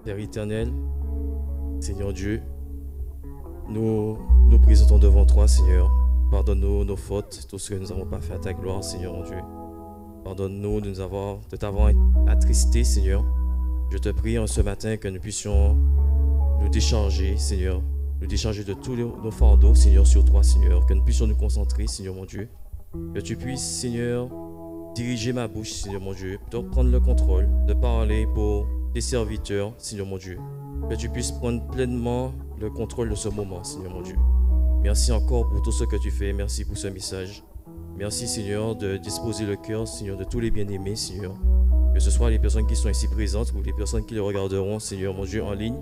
Père éternel, Seigneur Dieu, nous nous présentons devant toi, Seigneur. Pardonne-nous nos fautes, tout ce que nous n'avons pas fait à ta gloire, Seigneur mon Dieu. Pardonne-nous de t'avoir attristé, Seigneur. Je te prie en ce matin que nous puissions nous décharger, Seigneur. Nous décharger de tous nos fardeaux, Seigneur, sur toi, Seigneur. Que nous puissions nous concentrer, Seigneur mon Dieu. Que tu puisses, Seigneur, diriger ma bouche, Seigneur mon Dieu. De prendre le contrôle, de parler pour tes serviteurs, Seigneur mon Dieu. Que tu puisses prendre pleinement le contrôle de ce moment, Seigneur mon Dieu. Merci encore pour tout ce que tu fais. Merci pour ce message. Merci, Seigneur, de disposer le cœur, Seigneur, de tous les bien-aimés, Seigneur. Que ce soit les personnes qui sont ici présentes ou les personnes qui le regarderont, Seigneur mon Dieu, en ligne.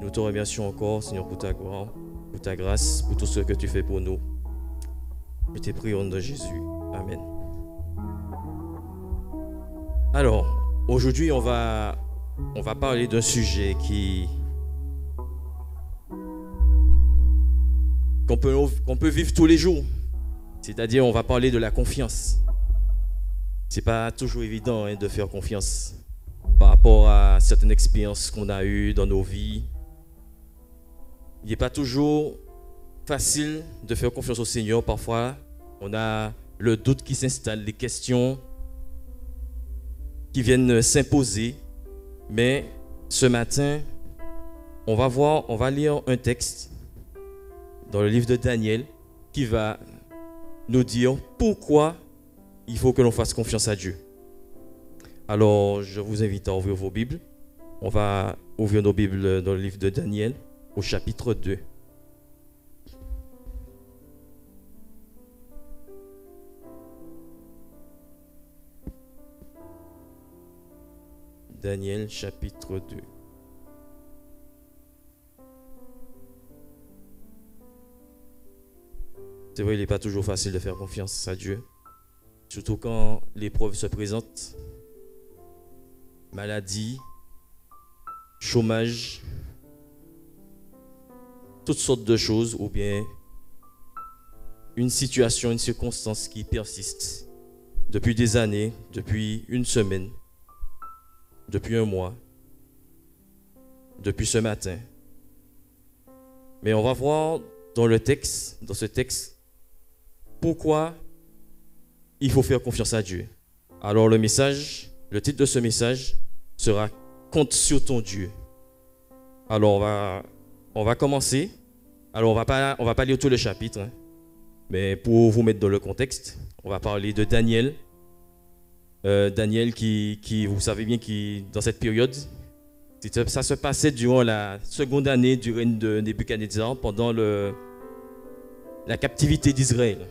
Nous te remercions encore, Seigneur, pour ta gloire, pour ta grâce, pour tout ce que tu fais pour nous. Je t'ai prié au nom de Jésus. Amen. Alors, aujourd'hui, on va parler d'un sujet qu'on peut vivre tous les jours. C'est-à-dire, on va parler de la confiance. C'est pas toujours évident de faire confiance par rapport à certaines expériences qu'on a eues dans nos vies. Il n'est pas toujours facile de faire confiance au Seigneur. Parfois, on a le doute qui s'installe, les questions qui viennent s'imposer. Mais ce matin, on va lire un texte dans le livre de Daniel qui va nous dire pourquoi il faut que l'on fasse confiance à Dieu. Alors, je vous invite à ouvrir vos Bibles. On va ouvrir nos Bibles dans le livre de Daniel, au chapitre 2. Daniel, chapitre 2. C'est vrai, il n'est pas toujours facile de faire confiance à Dieu. Surtout quand l'épreuve se présente. Maladie, chômage, toutes sortes de choses, ou bien une situation, une circonstance qui persiste depuis des années, depuis une semaine, depuis un mois, depuis ce matin. Mais on va voir dans ce texte, pourquoi il faut faire confiance à Dieu. Alors le titre de ce message sera « Compte sur ton Dieu ». Alors on va commencer. Alors on va pas lire tout le chapitre, mais pour vous mettre dans le contexte, on va parler de Daniel. Daniel qui, vous savez bien, qui dans cette période, ça se passait durant la seconde année du règne de Nebuchadnezzar, pendant la captivité d'Israël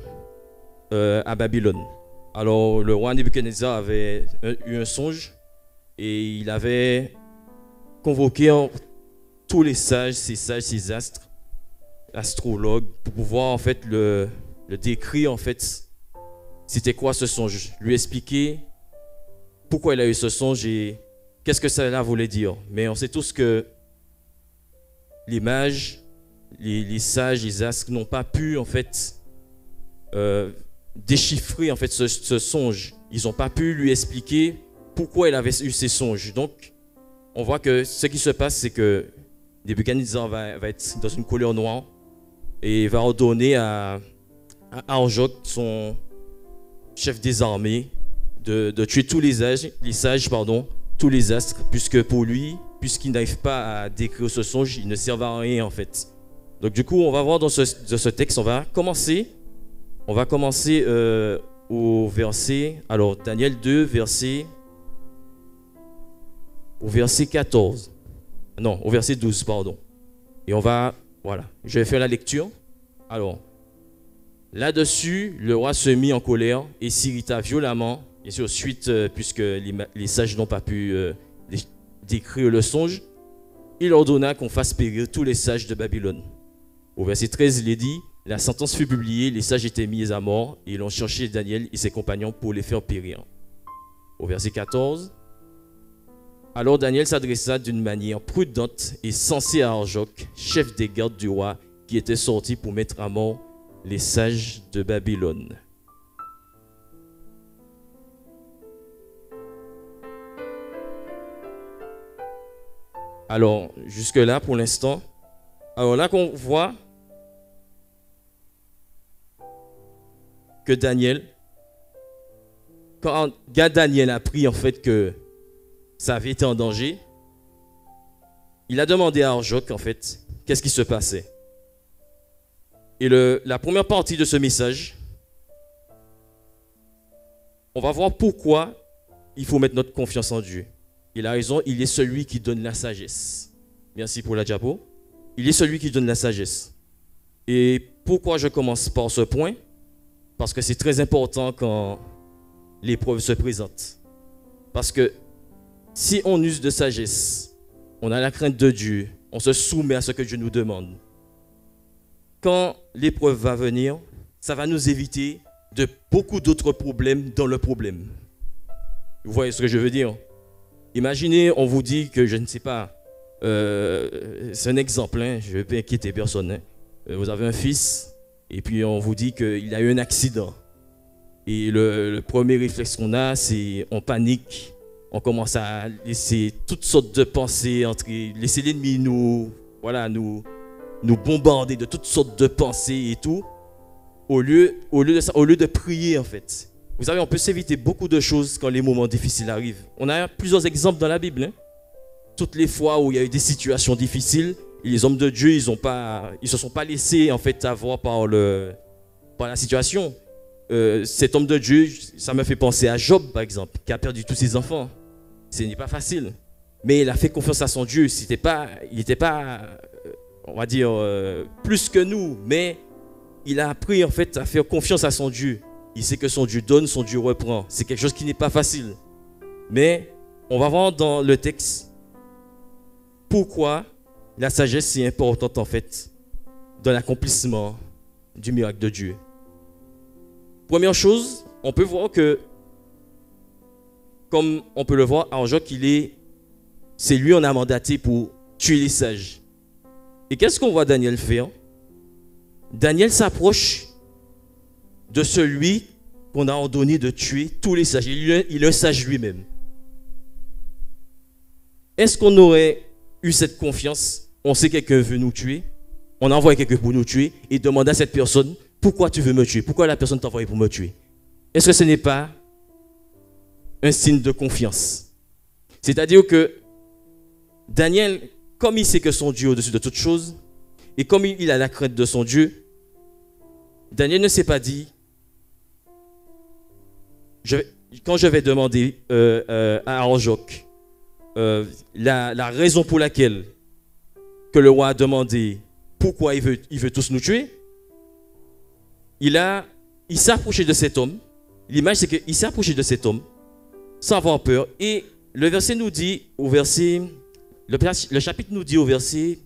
à Babylone. Alors le roi Nebuchadnezzar avait eu un songe et il avait convoqué tous les sages, ces astres, astrologues, pour pouvoir en fait le décrire en fait. C'était quoi ce songe? Lui expliquer pourquoi il a eu ce songe et qu'est-ce que cela voulait dire. Mais on sait tous que les mages, les sages, les astres n'ont pas pu en fait déchiffrer en fait ce songe. Ils n'ont pas pu lui expliquer pourquoi il avait eu ces songes. Donc, on voit que ce qui se passe, c'est que Nebuchadnezzar va être dans une colère noire et va ordonner à Arjoc, son chef des armées, de tuer tous les sages, tous les astres, puisque pour lui, puisqu'il n'arrive pas à décrire ce songe, il ne sert à rien en fait. Donc du coup, on va voir dans ce texte, on va commencer au verset, alors Daniel 2, au verset 14. Non, au verset 12, pardon. Et je vais faire la lecture. Alors, là-dessus, le roi se mit en colère et s'irrita violemment. Et sur suite, puisque les sages n'ont pas pu décrire le songe, il ordonna qu'on fasse périr tous les sages de Babylone. Au verset 13, il est dit, la sentence fut publiée, les sages étaient mis à mort, et ils ont cherché Daniel et ses compagnons pour les faire périr. Au verset 14, alors Daniel s'adressa d'une manière prudente et sensée à Arjoc, chef des gardes du roi, qui était sorti pour mettre à mort les sages de Babylone. Alors, jusque-là, pour l'instant, alors là qu'on voit que Daniel, quand Daniel a appris en fait que ça avait été en danger, il a demandé à Arjoc en fait qu'est-ce qui se passait. Et la première partie de ce message, on va voir pourquoi il faut mettre notre confiance en Dieu. Il a raison, il est celui qui donne la sagesse. Merci pour la diapo. Il est celui qui donne la sagesse. Et pourquoi je commence par ce point? Parce que c'est très important quand l'épreuve se présente. Parce que si on use de sagesse, on a la crainte de Dieu, on se soumet à ce que Dieu nous demande. Quand l'épreuve va venir, ça va nous éviter de beaucoup d'autres problèmes dans le problème. Vous voyez ce que je veux dire? Imaginez, on vous dit que, je ne sais pas, c'est un exemple, hein, je ne vais pas inquiéter personne. Hein. Vous avez un fils, et puis on vous dit qu'il a eu un accident. Et le premier réflexe qu'on a, c'est on panique, on commence à laisser toutes sortes de pensées entrer, laisser l'ennemi nous bombarder de toutes sortes de pensées et tout, au lieu de prier en fait. Vous savez, on peut s'éviter beaucoup de choses quand les moments difficiles arrivent. On a plusieurs exemples dans la Bible. Hein. Toutes les fois où il y a eu des situations difficiles, les hommes de Dieu, ils se sont pas laissés en fait avoir par la situation. Cet homme de Dieu, ça me fait penser à Job par exemple, qui a perdu tous ses enfants. Ce n'est pas facile, mais il a fait confiance à son Dieu. Il n'était pas, on va dire, plus que nous, mais il a appris en fait à faire confiance à son Dieu. Il sait que son Dieu donne, son Dieu reprend. C'est quelque chose qui n'est pas facile. Mais on va voir dans le texte pourquoi la sagesse est importante en fait dans l'accomplissement du miracle de Dieu. Première chose, on peut voir que, comme on peut le voir, Arjoc, c'est lui on a mandaté pour tuer les sages. Et qu'est-ce qu'on voit Daniel faire? Daniel s'approche de celui qu'on a ordonné de tuer tous les sages. Il est un sage lui-même. Est-ce qu'on aurait eu cette confiance? On sait que quelqu'un veut nous tuer. On envoie quelqu'un pour nous tuer et demande à cette personne, pourquoi tu veux me tuer? Pourquoi la personne t'a envoyé pour me tuer? Est-ce que ce n'est pas un signe de confiance? C'est-à-dire que Daniel, comme il sait que son Dieu est au-dessus de toutes choses, et comme il a la crainte de son Dieu, Daniel ne s'est pas dit, quand je vais demander à Arjoc la raison pour laquelle que le roi a demandé pourquoi il veut tous nous tuer, il s'est approché de cet homme. L'image, c'est qu'il s'est approché de cet homme sans avoir peur. Et le verset nous dit, le chapitre nous dit au verset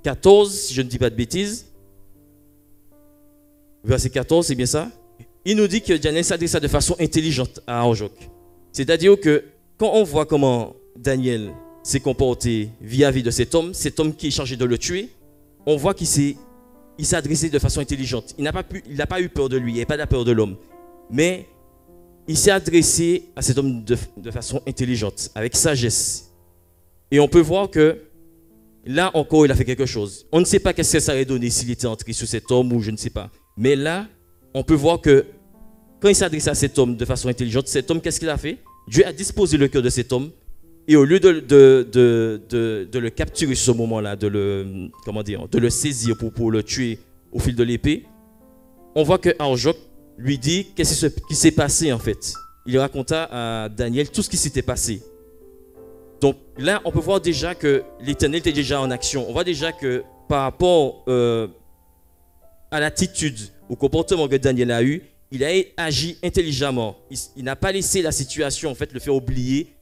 14, si je ne dis pas de bêtises. Verset 14, c'est bien ça. Il nous dit que Daniel s'adressa de façon intelligente à Arjoc. C'est-à-dire que quand on voit comment Daniel s'est comporté vis-à-vis de cet homme qui est chargé de le tuer, on voit qu'il s'est adressé de façon intelligente. Il n'a pas eu peur de lui, il n'y avait pas la peur de l'homme. Mais il s'est adressé à cet homme de façon intelligente, avec sagesse. Et on peut voir que là encore, il a fait quelque chose. On ne sait pas qu'est-ce que ça aurait donné s'il était entré sur cet homme ou je ne sais pas. Mais là, on peut voir que quand il s'adresse à cet homme de façon intelligente, cet homme, qu'est-ce qu'il a fait? Dieu a disposé le cœur de cet homme. Et au lieu de le capturer sur ce moment-là, de le saisir pour le tuer au fil de l'épée, on voit que Arjoc lui dit qu'est-ce qui s'est passé en fait. Il raconta à Daniel tout ce qui s'était passé. Donc là, on peut voir déjà que l'Éternel était déjà en action. On voit déjà que par rapport à l'attitude, au comportement que Daniel a eu, il a agi intelligemment. Il n'a pas laissé la situation en fait le faire oublier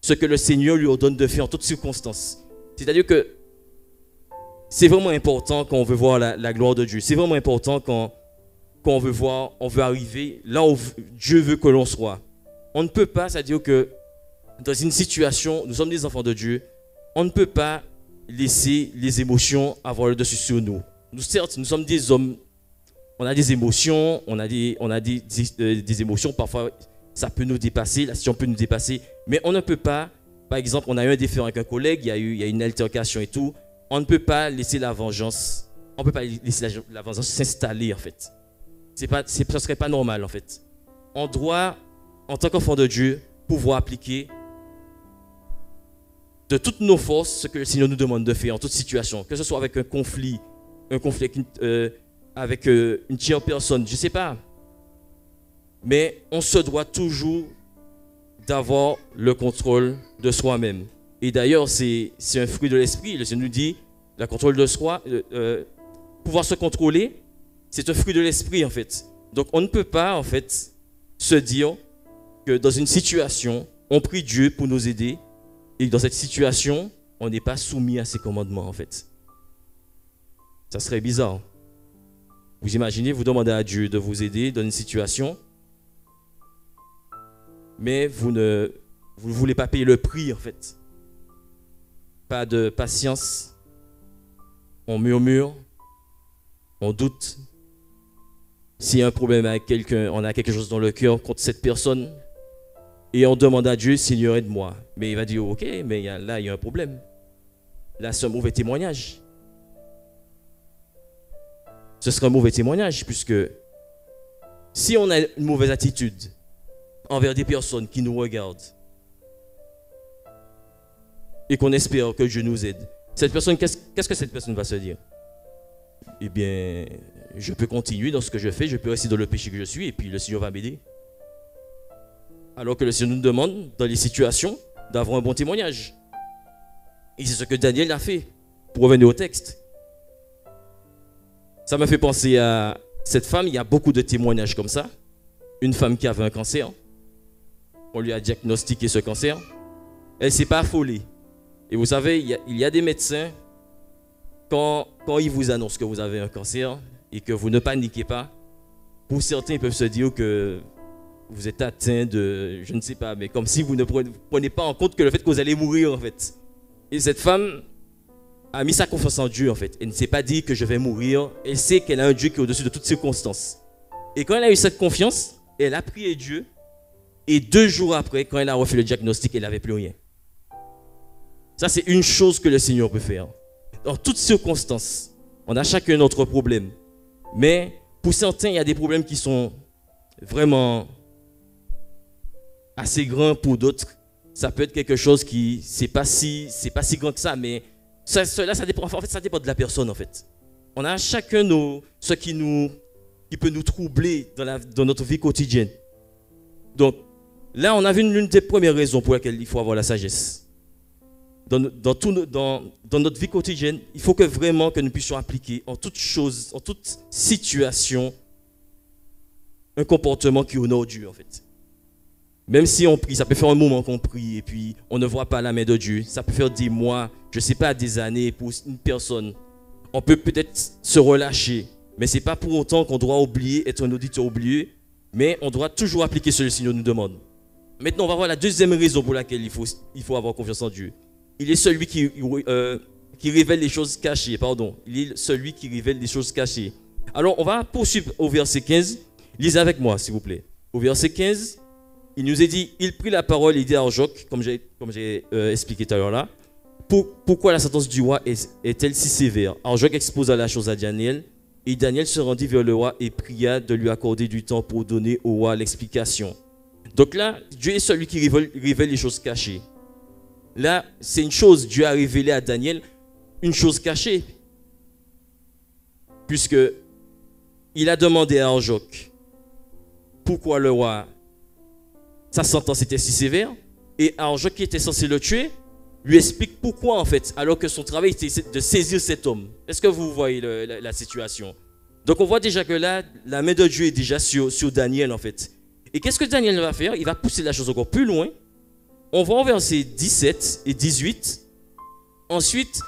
ce que le Seigneur lui ordonne de faire en toutes circonstances. C'est-à-dire que c'est vraiment important quand on veut voir la gloire de Dieu. C'est vraiment important quand on veut arriver là où Dieu veut que l'on soit. On ne peut pas, c'est-à-dire que dans une situation, nous sommes des enfants de Dieu, on ne peut pas laisser les émotions avoir le dessus sur nous. Certes, nous sommes des hommes, on a des émotions, on a des émotions, parfois ça peut nous dépasser, la situation peut nous dépasser, mais on ne peut pas Par exemple, on a eu un différend avec un collègue, il y a une altercation et tout. On ne peut pas laisser la vengeance, on peut pas laisser la vengeance s'installer en fait. Ça serait pas normal en fait. On doit, en tant qu'enfant de Dieu, pouvoir appliquer de toutes nos forces ce que le Seigneur nous demande de faire en toute situation, que ce soit avec un conflit avec une tierce personne, je ne sais pas. Mais on se doit toujours d'avoir le contrôle de soi-même. Et d'ailleurs, c'est un fruit de l'esprit. Le Seigneur nous dit, le contrôle de soi, pouvoir se contrôler, c'est un fruit de l'esprit en fait. Donc on ne peut pas en fait se dire que dans une situation, on prie Dieu pour nous aider et dans cette situation, on n'est pas soumis à ses commandements en fait. Ça serait bizarre. Vous imaginez, vous demandez à Dieu de vous aider dans une situation, mais vous ne voulez pas payer le prix en fait. Pas de patience, on murmure, on doute. S'il y a un problème avec quelqu'un, on a quelque chose dans le cœur contre cette personne, et on demande à Dieu, Seigneur, aide-moi. Mais il va dire, ok, mais là, il y a un problème. Là, c'est un mauvais témoignage. Ce serait un mauvais témoignage, puisque si on a une mauvaise attitude envers des personnes qui nous regardent, et qu'on espère que Dieu nous aide, cette personne, qu'est-ce que cette personne va se dire? Eh bien, je peux continuer dans ce que je fais, je peux rester dans le péché que je suis, et puis le Seigneur va m'aider. Alors que le Seigneur nous demande, dans les situations, d'avoir un bon témoignage. Et c'est ce que Daniel a fait, pour revenir au texte. Ça me fait penser à cette femme, il y a beaucoup de témoignages comme ça. Une femme qui avait un cancer, on lui a diagnostiqué ce cancer, elle ne s'est pas affolée. Et vous savez, il y a des médecins, quand ils vous annoncent que vous avez un cancer et que vous ne paniquez pas, pour certains, ils peuvent se dire que vous êtes atteint de, je ne sais pas, mais comme si vous ne prenez pas en compte que le fait que vous allez mourir en fait. Et cette femme a mis sa confiance en Dieu en fait. Elle ne s'est pas dit que je vais mourir. Elle sait qu'elle a un Dieu qui est au-dessus de toutes circonstances. Et quand elle a eu cette confiance, elle a prié Dieu. Et 2 jours après, quand elle a refait le diagnostic, elle n'avait plus rien. Ça, c'est une chose que le Seigneur peut faire. Dans toutes circonstances, on a chacun notre problème. Mais pour certains, il y a des problèmes qui sont vraiment assez grands. Pour d'autres, ça peut être quelque chose qui c'est pas si grand que ça, mais cela ça dépend. En fait, ça dépend de la personne en fait. On a chacun ce qui peut nous troubler dans notre vie quotidienne. Donc là, on a vu l'une des premières raisons pour lesquelles il faut avoir la sagesse. Dans notre vie quotidienne, il faut que vraiment que nous puissions appliquer en toute chose, en toute situation, un comportement qui honore Dieu en fait. Même si on prie, ça peut faire un moment qu'on prie et puis on ne voit pas la main de Dieu. Ça peut faire des mois, je ne sais pas, des années pour une personne. On peut peut-être se relâcher, mais ce n'est pas pour autant qu'on doit oublier, être un auditeur oublié, mais on doit toujours appliquer ce que le Seigneur nous demande. Maintenant, on va voir la deuxième raison pour laquelle il faut avoir confiance en Dieu. Il est celui qui révèle les choses cachées, Il est celui qui révèle les choses cachées. Alors, on va poursuivre au verset 15. Lisez avec moi, s'il vous plaît. Au verset 15, il nous est dit, il prit la parole et dit à Arjoc, comme j'ai expliqué tout à l'heure là, pourquoi la sentence du roi est-elle si sévère? Arjoc exposa la chose à Daniel, et Daniel se rendit vers le roi et pria de lui accorder du temps pour donner au roi l'explication. Donc là, Dieu est celui qui révèle les choses cachées. Là, c'est une chose, Dieu a révélé à Daniel une chose cachée. Puisque il a demandé à Arjoc pourquoi le roi, sa sentence était si sévère, et Arjoc qui était censé le tuer, lui explique pourquoi en fait, alors que son travail était de saisir cet homme. Est-ce que vous voyez la situation? Donc on voit déjà que là, la main de Dieu est déjà sur Daniel en fait. Et qu'est-ce que Daniel va faire? Il va pousser la chose encore plus loin. On va au verset 17 et 18. Ensuite,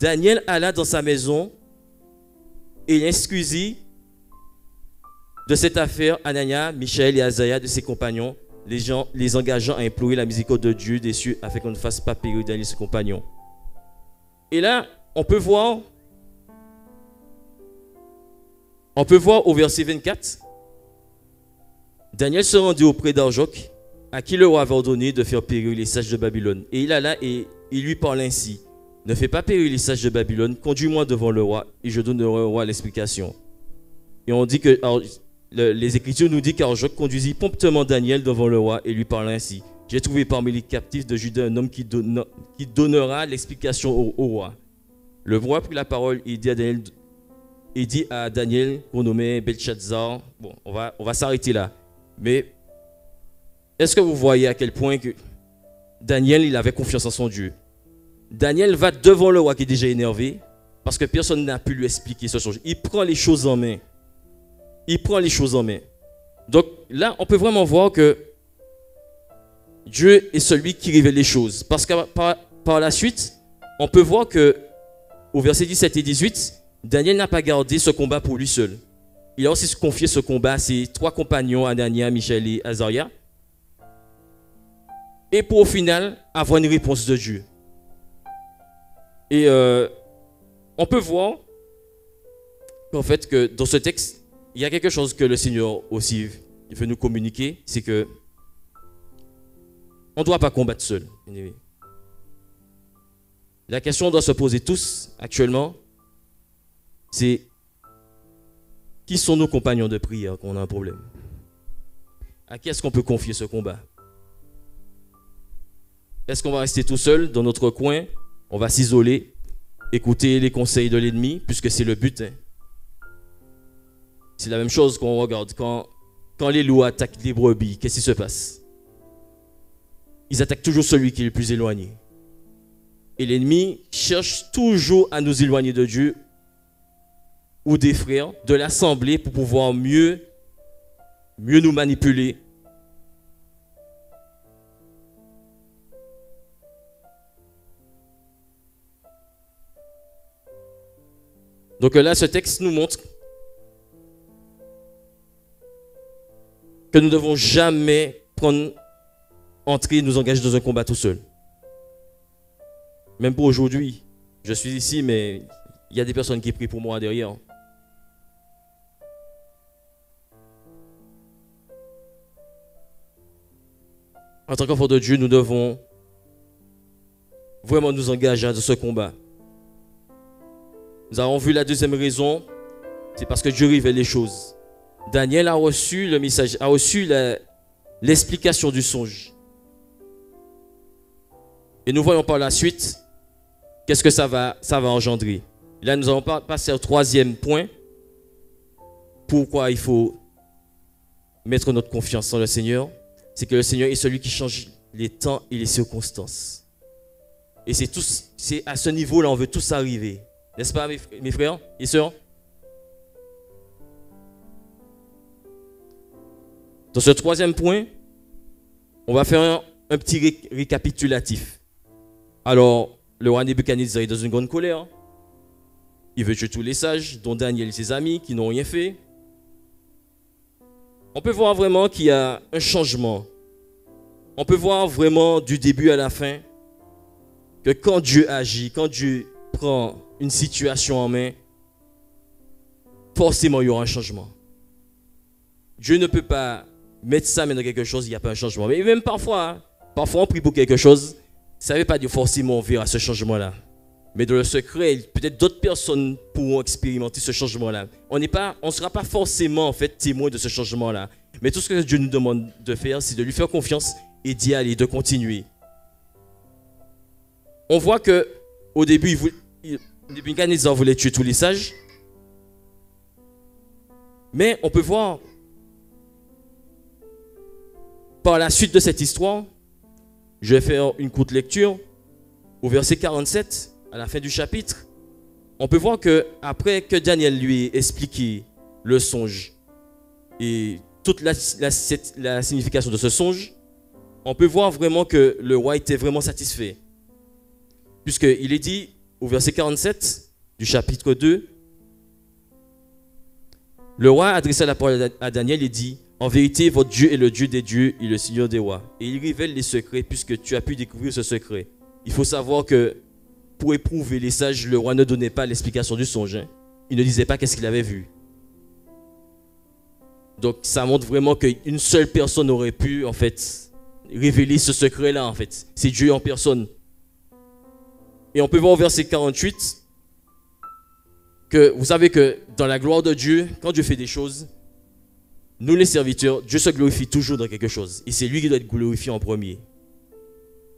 Daniel alla dans sa maison et il excusit de cette affaire Anania, Michaël et Azaïa de ses compagnons, les engageant à implorer la miséricorde de Dieu des cieux afin qu'on ne fasse pas périr Daniel et ses compagnons. Et là, on peut voir au verset 24, Daniel se rendit auprès d'Arjoc à qui le roi avait ordonné de faire périr les sages de Babylone. Et il alla et il lui parla ainsi. Ne fais pas périr les sages de Babylone, conduis-moi devant le roi et je donnerai au roi l'explication. Et on dit que, alors, les Écritures nous disent qu'Arioc conduisit promptement Daniel devant le roi et lui parla ainsi. J'ai trouvé parmi les captifs de Juda un homme qui donnera l'explication au roi. Le roi prit la parole et dit à Daniel, qu'on nommait Belshazzar. Bon, on va s'arrêter là. Mais est-ce que vous voyez à quel point que Daniel, il avait confiance en son Dieu? Daniel va devant le roi qui est déjà énervé parce que personne n'a pu lui expliquer ce songe. Il prend les choses en main. Il prend les choses en main. Donc là, on peut vraiment voir que Dieu est celui qui révèle les choses. Parce que par la suite, on peut voir que au verset 17 et 18, Daniel n'a pas gardé ce combat pour lui seul. Il a aussi confié ce combat à ses 3 compagnons, Anania, Michaël et Azaria. Et pour au final avoir une réponse de Dieu. Et on peut voir qu'en fait, que dans ce texte, il y a quelque chose que le Seigneur aussi veut nous communiquer, c'est que on ne doit pas combattre seul. La question qu'on doit se poser tous actuellement, c'est qui sont nos compagnons de prière quand on a un problème? À qui est-ce qu'on peut confier ce combat? Est-ce qu'on va rester tout seul dans notre coin? On va s'isoler, écouter les conseils de l'ennemi, puisque c'est le but. Hein. C'est la même chose qu'on regarde quand les loups attaquent les brebis. Qu'est-ce qui se passe? Ils attaquent toujours celui qui est le plus éloigné. Et l'ennemi cherche toujours à nous éloigner de Dieu ou des frères, de l'assemblée pour pouvoir mieux nous manipuler. Donc là, ce texte nous montre que nous ne devons jamais entrer, nous engager dans un combat tout seul. Même pour aujourd'hui, je suis ici, mais il y a des personnes qui prient pour moi derrière. En tant qu'enfant de Dieu, nous devons vraiment nous engager dans ce combat. Nous avons vu la deuxième raison, c'est parce que Dieu révèle les choses. Daniel a reçu le message, a reçu l'explication du songe. Et nous voyons par la suite qu'est-ce que ça va engendrer. Là, nous allons passer au troisième point. Pourquoi il faut mettre notre confiance en le Seigneur? C'est que le Seigneur est celui qui change les temps et les circonstances. Et c'est à ce niveau-là on veut tous arriver. N'est-ce pas, mes frères et sœurs? Dans ce troisième point, on va faire un petit récapitulatif. Alors, le roi Nebuchadnezzar est dans une grande colère. Il veut tuer tous les sages, dont Daniel et ses amis, qui n'ont rien fait. On peut voir vraiment qu'il y a un changement. On peut voir vraiment du début à la fin que quand Dieu agit, quand Dieu prend une situation en main, forcément il y aura un changement. Dieu ne peut pas mettre sa main dans quelque chose, il n'y a pas un changement. Mais même parfois on prie pour quelque chose, ça ne veut pas dire forcément on verra ce changement-là. Mais dans le secret, peut-être d'autres personnes pourront expérimenter ce changement-là. On ne sera pas forcément en fait témoin de ce changement-là. Mais tout ce que Dieu nous demande de faire, c'est de lui faire confiance et d'y aller, de continuer. On voit que au début, Nebuchadnezzar voulait tuer tous les sages. Mais on peut voir par la suite de cette histoire, je vais faire une courte lecture au verset 47, à la fin du chapitre. On peut voir que après que Daniel lui ait expliqué le songe et toute la signification de ce songe, on peut voir vraiment que le roi était vraiment satisfait. Puisqu'il est dit au verset 47 du chapitre 2, le roi adressa la parole à Daniel et dit: en vérité, votre Dieu est le Dieu des dieux et le Seigneur des rois. Et il révèle les secrets puisque tu as pu découvrir ce secret. Il faut savoir que pour éprouver les sages, le roi ne donnait pas l'explication du songe. Hein. Il ne disait pas qu'est-ce qu'il avait vu. Donc ça montre vraiment qu'une seule personne aurait pu en fait révélé ce secret-là, en fait. C'est Dieu en personne. Et on peut voir au verset 48 que vous savez que dans la gloire de Dieu, quand Dieu fait des choses, nous les serviteurs, Dieu se glorifie toujours dans quelque chose. Et c'est lui qui doit être glorifié en premier.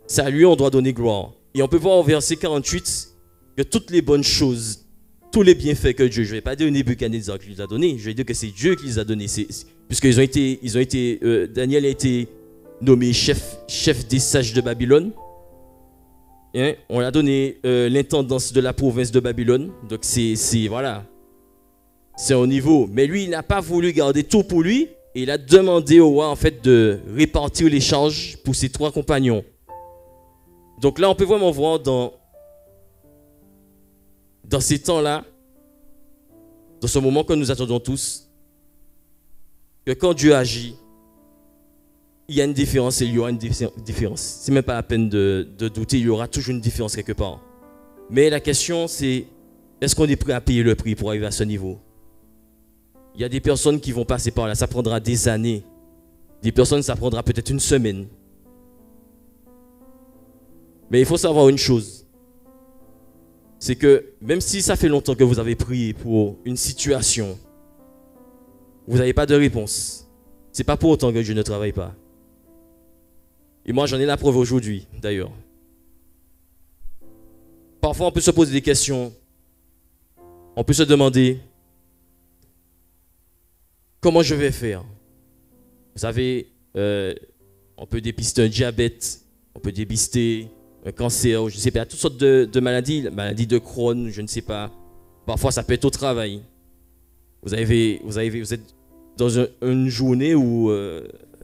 C'est à lui on doit donner gloire. Et on peut voir au verset 48 que toutes les bonnes choses, tous les bienfaits que Dieu, je ne vais pas dire Nebuchadnezzar qui les a donnés, je vais dire que c'est Dieu qui les a donnés. Puisqu'ils ont été, Daniel a été nommé chef des sages de Babylone. Hein, on lui a donné l'intendance de la province de Babylone. Donc voilà, c'est au niveau. Mais lui, il n'a pas voulu garder tout pour lui. Et il a demandé au roi en fait de répartir les charges pour ses 3 compagnons. Donc là, on peut vraiment voir dans ces temps-là, dans ce moment que nous attendons tous, que quand Dieu agit, il y a une différence et il y aura une différence. Ce n'est même pas la peine de douter, il y aura toujours une différence quelque part. Mais la question c'est, est-ce qu'on est prêt à payer le prix pour arriver à ce niveau? Il y a des personnes qui vont passer par là, ça prendra des années. Des personnes, ça prendra peut-être une semaine. Mais il faut savoir une chose. C'est que même si ça fait longtemps que vous avez prié pour une situation, vous n'avez pas de réponse. Ce n'est pas pour autant que Dieu ne travaille pas. Et moi, j'en ai la preuve aujourd'hui, d'ailleurs. Parfois, on peut se poser des questions. On peut se demander comment je vais faire. Vous savez, on peut dépister un diabète, on peut dépister un cancer, je ne sais pas, toutes sortes de maladies, maladie de Crohn, je ne sais pas. Parfois, ça peut être au travail. Vous êtes dans une journée où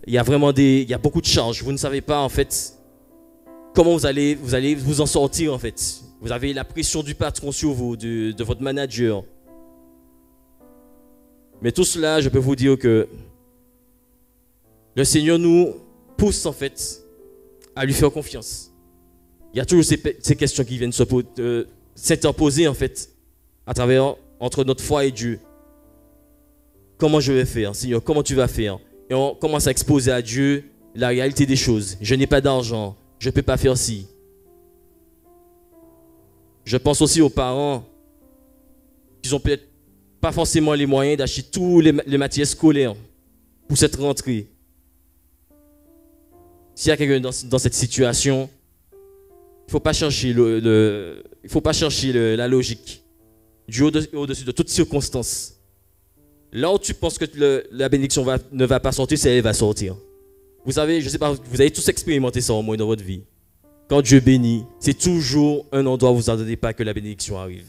il y a beaucoup de charges. Vous ne savez pas en fait comment vous allez vous en sortir en fait. Vous avez la pression du patron sur vous, de votre manager. Mais tout cela, je peux vous dire que le Seigneur nous pousse en fait à lui faire confiance. Il y a toujours ces questions qui viennent s'interposer en fait entre notre foi et Dieu. Comment je vais faire, Seigneur? Comment tu vas faire? Et on commence à exposer à Dieu la réalité des choses. Je n'ai pas d'argent, je ne peux pas faire ci. Je pense aussi aux parents qui n'ont peut-être pas forcément les moyens d'acheter tous les matières scolaires pour cette rentrée. S'il y a quelqu'un dans cette situation, il ne faut pas chercher, la logique. Dieu au-dessus de toutes circonstances. Là où tu penses que la bénédiction ne va pas sortir, c'est elle va sortir. Vous savez, je ne sais pas, vous avez tous expérimenté ça au moins dans votre vie. Quand Dieu bénit, c'est toujours un endroit où vous n'attendez pas que la bénédiction arrive.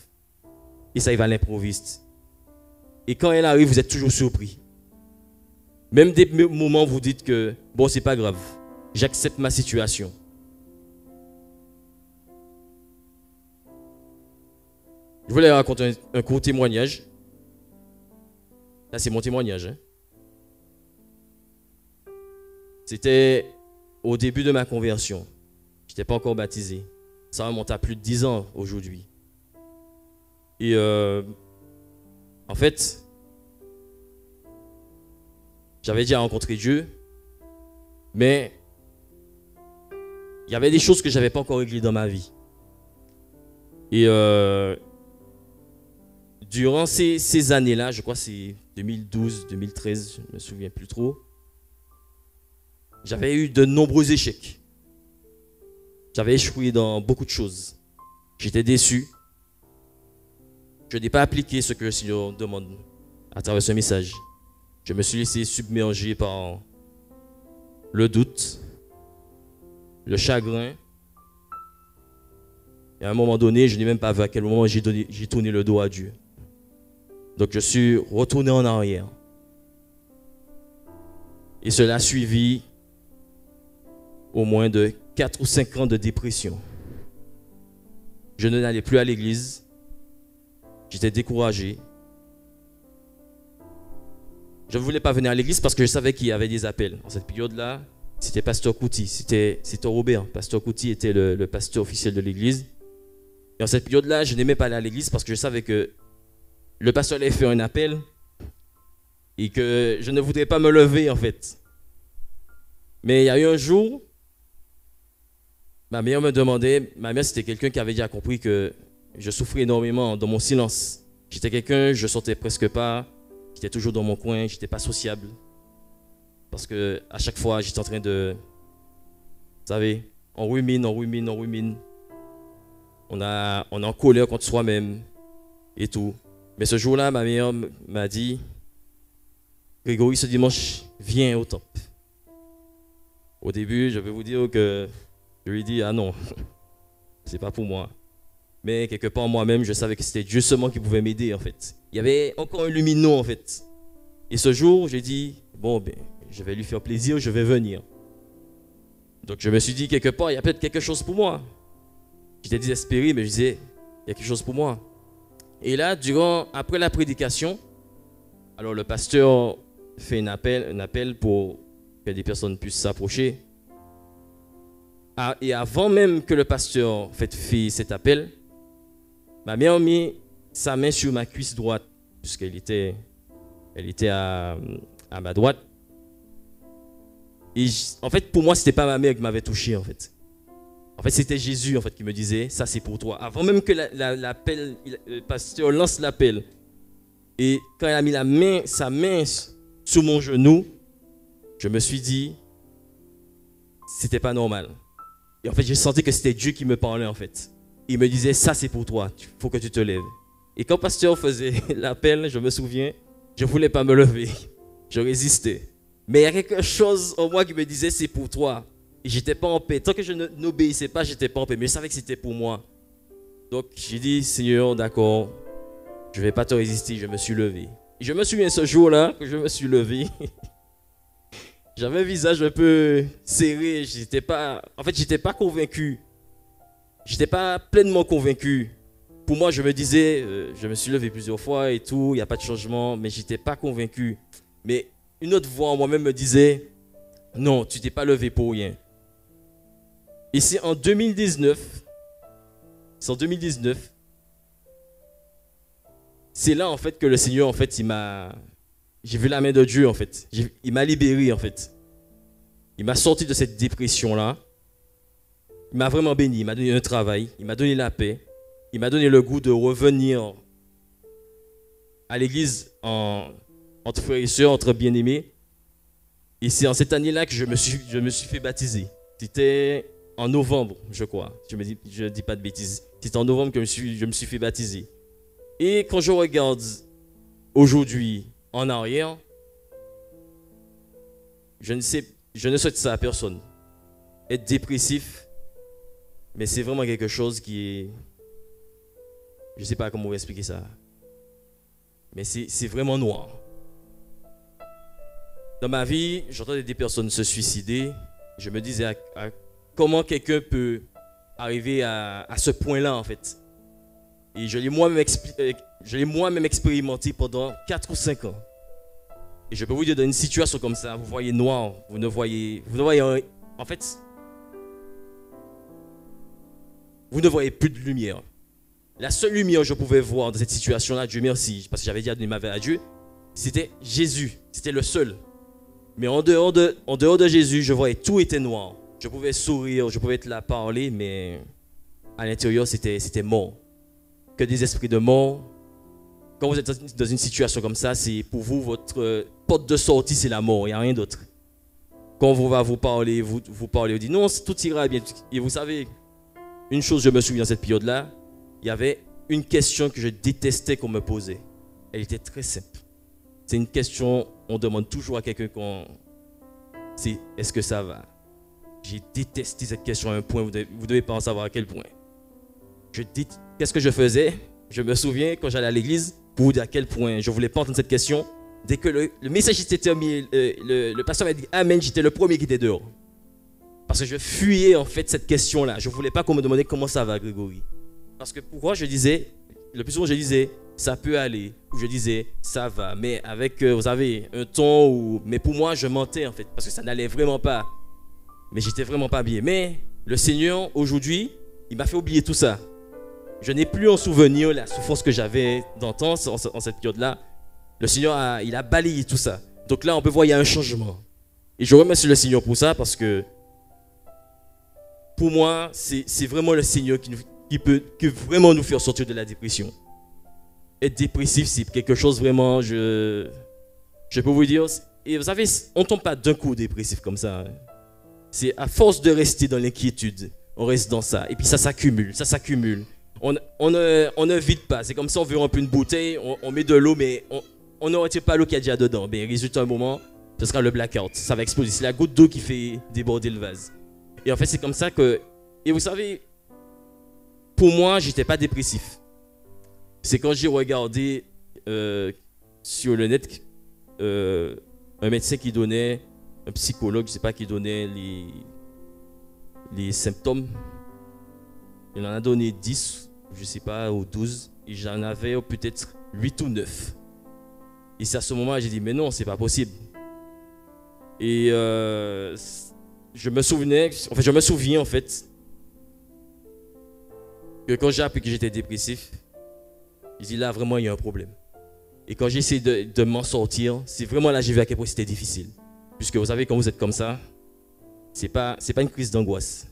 Et ça arrive à l'improviste. Et quand elle arrive, vous êtes toujours surpris. Même des moments où vous dites que, bon, c'est pas grave, j'accepte ma situation. Je voulais raconter un court témoignage. Là, c'est mon témoignage. Hein. C'était au début de ma conversion. Je n'étais pas encore baptisé. Ça remonte à plus de 10 ans aujourd'hui. Et en fait, j'avais déjà rencontré Dieu, mais il y avait des choses que je n'avais pas encore réglées dans ma vie. Et durant ces années-là, je crois que c'est 2012, 2013, je ne me souviens plus trop, j'avais eu de nombreux échecs. J'avais échoué dans beaucoup de choses. J'étais déçu. Je n'ai pas appliqué ce que le Seigneur demande à travers ce message. Je me suis laissé submerger par le doute, le chagrin. Et à un moment donné, je n'ai même pas vu à quel moment j'ai tourné le dos à Dieu. Donc je suis retourné en arrière. Et cela a suivi au moins de 4 ou 5 ans de dépression. Je n'allais plus à l'église. J'étais découragé. Je ne voulais pas venir à l'église parce que je savais qu'il y avait des appels. En cette période-là, c'était Pasteur Couty, c'était Robert. Pasteur Couty était le pasteur officiel de l'église. Et en cette période-là, je n'aimais pas aller à l'église parce que je savais que le pasteur allait faire un appel et que je ne voudrais pas me lever en fait. Mais il y a eu un jour ma mère me demandait, ma mère c'était quelqu'un qui avait déjà compris que je souffrais énormément dans mon silence. J'étais quelqu'un, je sortais presque pas, j'étais toujours dans mon coin, j'étais pas sociable. Parce que à chaque fois, j'étais en train de, vous savez, on rumine. On est en colère contre soi-même et tout. Mais ce jour-là, ma mère m'a dit, Grégory, ce dimanche, viens au temple. Au début, je vais vous dire que je lui ai dit, ah non, c'est pas pour moi. Mais quelque part moi-même, je savais que c'était Dieu seulement qui pouvait m'aider en fait. Il y avait encore un lumineux en fait. Et ce jour, j'ai dit, bon, ben, je vais lui faire plaisir, je vais venir. Donc je me suis dit, quelque part, il y a peut-être quelque chose pour moi. J'étais désespéré, mais je disais, il y a quelque chose pour moi. Et là, après la prédication, alors le pasteur fait un appel pour que des personnes puissent s'approcher. Et avant même que le pasteur fait cet appel, ma mère a mis sa main sur ma cuisse droite, puisqu'elle était à ma droite. Et en fait, pour moi, ce n'était pas ma mère qui m'avait touché, en fait. En fait, c'était Jésus en fait, qui me disait, ça c'est pour toi. Avant même que l'appel, le pasteur lance l'appel. Et quand il a mis sa main sur mon genou, je me suis dit, c'était pas normal. Et en fait, j'ai senti que c'était Dieu qui me parlait en fait. Il me disait, ça c'est pour toi, il faut que tu te lèves. Et quand le pasteur faisait l'appel, je me souviens, je ne voulais pas me lever. Je résistais. Mais il y a quelque chose en moi qui me disait, c'est pour toi. Et j'étais pas en paix. Tant que je n'obéissais pas, j'étais pas en paix. Mais je savais que c'était pour moi. Donc j'ai dit, Seigneur, d'accord, je ne vais pas te résister. Je me suis levé. Et je me souviens ce jour-là que je me suis levé. J'avais un visage un peu serré. En fait, j'étais pas convaincu. J'étais pas pleinement convaincu. Pour moi, je me disais, je me suis levé plusieurs fois et tout, il n'y a pas de changement, mais j'étais pas convaincu. Mais une autre voix en moi-même me disait, non, tu t'es pas levé pour rien. Et c'est en 2019, c'est là en fait que le Seigneur, en fait, j'ai vu la main de Dieu en fait. Il m'a libéré en fait. Il m'a sorti de cette dépression-là. Il m'a vraiment béni, il m'a donné un travail, il m'a donné la paix. Il m'a donné le goût de revenir à l'église entre frères et sœurs, entre bien-aimés. Et c'est en cette année-là que je me suis fait baptiser. C'était en novembre, je crois. Je ne dis pas de bêtises. C'était en novembre que je me suis fait baptiser. Et quand je regarde aujourd'hui en arrière, je ne souhaite ça à personne. Être dépressif, mais c'est vraiment quelque chose qui est... Je ne sais pas comment vous expliquer ça. Mais c'est vraiment noir. Dans ma vie, j'entendais des personnes se suicider. Je me disais comment quelqu'un peut arriver à ce point-là, en fait. Et je l'ai moi-même expérimenté pendant 4 ou 5 ans. Et je peux vous dire, dans une situation comme ça, vous voyez noir, vous ne voyez en fait, vous ne voyez plus de lumière. La seule lumière que je pouvais voir dans cette situation-là, Dieu merci, parce que j'avais déjà donné ma vie à Dieu, c'était Jésus. C'était le seul. Mais en dehors de Jésus, je voyais tout était noir. Je pouvais sourire, je pouvais être là, parler, mais à l'intérieur, c'était mort. Que des esprits de mort. Quand vous êtes dans une situation comme ça, c'est pour vous, votre porte de sortie, c'est la mort. Il n'y a rien d'autre. Quand on va vous parler, vous dites non, tout ira bien. Et vous savez, une chose, je me souviens dans cette période-là, il y avait une question que je détestais qu'on me posait. Elle était très simple. C'est une question, on demande toujours à quelqu'un c'est est-ce que ça va? J'ai détesté cette question à un point, vous devez pas en savoir à quel point. Qu'est-ce que je faisais? Je me souviens quand j'allais à l'église, pour vous dire à quel point je ne voulais pas entendre cette question. Dès que le message était terminé, le pasteur m'a dit Amen, j'étais le premier qui était dehors. Parce que je fuyais en fait cette question-là. Je ne voulais pas qu'on me demandait comment ça va, Grégory. Parce que pourquoi je disais, le plus souvent je disais, ça peut aller, ou je disais, ça va, mais avec, vous savez, un ton, mais pour moi je mentais en fait, parce que ça n'allait vraiment pas, mais j'étais vraiment pas bien. Mais le Seigneur, aujourd'hui, il m'a fait oublier tout ça. Je n'ai plus en souvenir la souffrance que j'avais d'antan en cette période-là. Le Seigneur, il a balayé tout ça. Donc là, on peut voir, il y a un changement. Et je remercie le Seigneur pour ça, parce que pour moi, c'est vraiment le Seigneur qui peut vraiment nous faire sortir de la dépression. Être dépressif, c'est quelque chose vraiment, je peux vous dire, et vous savez, on ne tombe pas d'un coup dépressif comme ça. Hein. C'est à force de rester dans l'inquiétude, on reste dans ça. Et puis ça s'accumule, ça s'accumule. On ne vide pas. C'est comme si on veut un peu une bouteille, on met de l'eau, mais on ne retire pas l'eau qu'il y a déjà dedans. Mais résultat, un moment, ce sera le blackout. Ça va exploser. C'est la goutte d'eau qui fait déborder le vase. Et en fait, c'est comme ça que... Et vous savez, pour moi, j'étais pas dépressif. C'est quand j'ai regardé sur le net un médecin qui donnait, un psychologue, je sais pas, qui donnait les symptômes. Il en a donné 10, je sais pas, ou 12. Et j'en avais peut-être 8 ou 9. Et c'est à ce moment-là, j'ai dit, mais non, c'est pas possible. Et je me souviens en fait, que quand j'ai appris que j'étais dépressif, j'ai dit là, vraiment, il y a un problème. Et quand j'ai essayé de m'en sortir, c'est vraiment là que j'ai vu à quel point c'était difficile. Puisque vous savez, quand vous êtes comme ça, c'est pas une crise d'angoisse.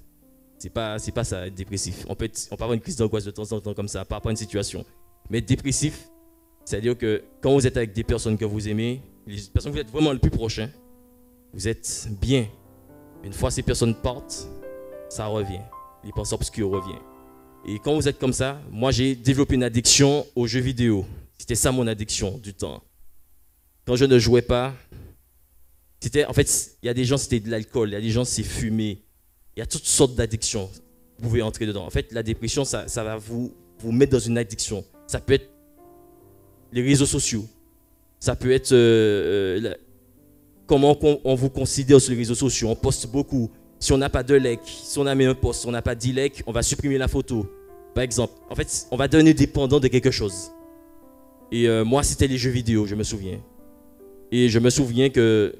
C'est pas ça, être dépressif. On peut avoir une crise d'angoisse de temps en temps comme ça, par rapport à une situation. Mais être dépressif, c'est-à-dire que quand vous êtes avec des personnes que vous aimez, les personnes que vous êtes vraiment le plus proche, hein, vous êtes bien. Une fois ces personnes partent, ça revient. Les pensées obscures reviennent. Et quand vous êtes comme ça, moi j'ai développé une addiction aux jeux vidéo. C'était ça mon addiction du temps. Quand je ne jouais pas, en fait, il y a des gens c'était de l'alcool, il y a des gens c'est fumer. Il y a toutes sortes d'addictions. Vous pouvez entrer dedans. En fait, la dépression, ça va vous mettre dans une addiction. Ça peut être les réseaux sociaux. Ça peut être comment on vous considère sur les réseaux sociaux. On poste beaucoup. Si on n'a pas de likes, si on a mis un post, si on n'a pas 10 likes, on va supprimer la photo. Par exemple, en fait, on va devenir dépendant de quelque chose. Et moi, c'était les jeux vidéo, je me souviens. Et je me souviens que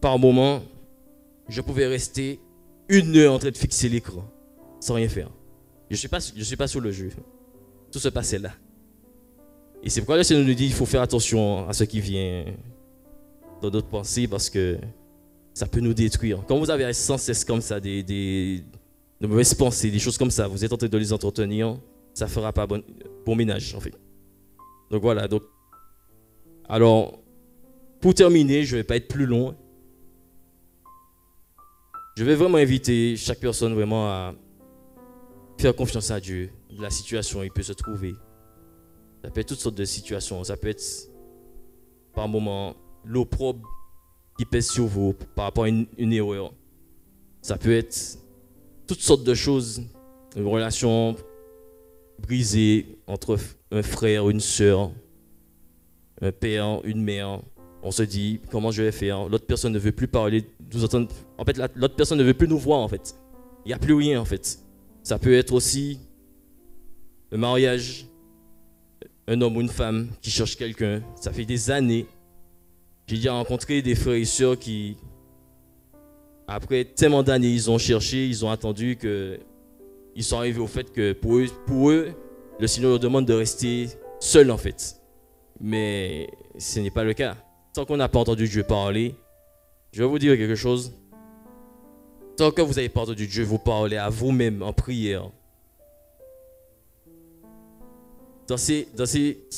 par moment, je pouvais rester 1 heure en train de fixer l'écran sans rien faire. Je suis pas sur le jeu. Tout se passait là. Et c'est pourquoi le Seigneur nous dit qu'il faut faire attention à ce qui vient dans notre pensée parce que ça peut nous détruire. Quand vous avez sans cesse comme ça de mauvaises pensées, des choses comme ça, vous êtes en train de les entretenir, ça ne fera pas bon ménage en fait. Donc voilà. Alors, pour terminer, je ne vais pas être plus long. Je vais vraiment inviter chaque personne vraiment à faire confiance à Dieu. La situation, il peut se trouver. Ça peut être toutes sortes de situations. Ça peut être, par moment, l'opprobre qui pèse sur vous par rapport à une erreur. Ça peut être toutes sortes de choses. Une relation brisée entre un frère, une sœur, un père, une mère. On se dit, comment je vais faire? L'autre personne ne veut plus parler, nous entendre. En fait, l'autre personne ne veut plus nous voir, en fait. Il n'y a plus rien, en fait. Ça peut être aussi le mariage, un homme ou une femme qui cherche quelqu'un. Ça fait des années. J'ai déjà rencontré des frères et sœurs qui, après tellement d'années, ils ont cherché, ils ont attendu que ils sont arrivés au fait que pour eux, le Seigneur leur demande de rester seuls, en fait. Mais ce n'est pas le cas. Tant qu'on n'a pas entendu Dieu parler, je vais vous dire quelque chose. Tant que vous n'avez pas entendu Dieu vous parler à vous-même en prière, il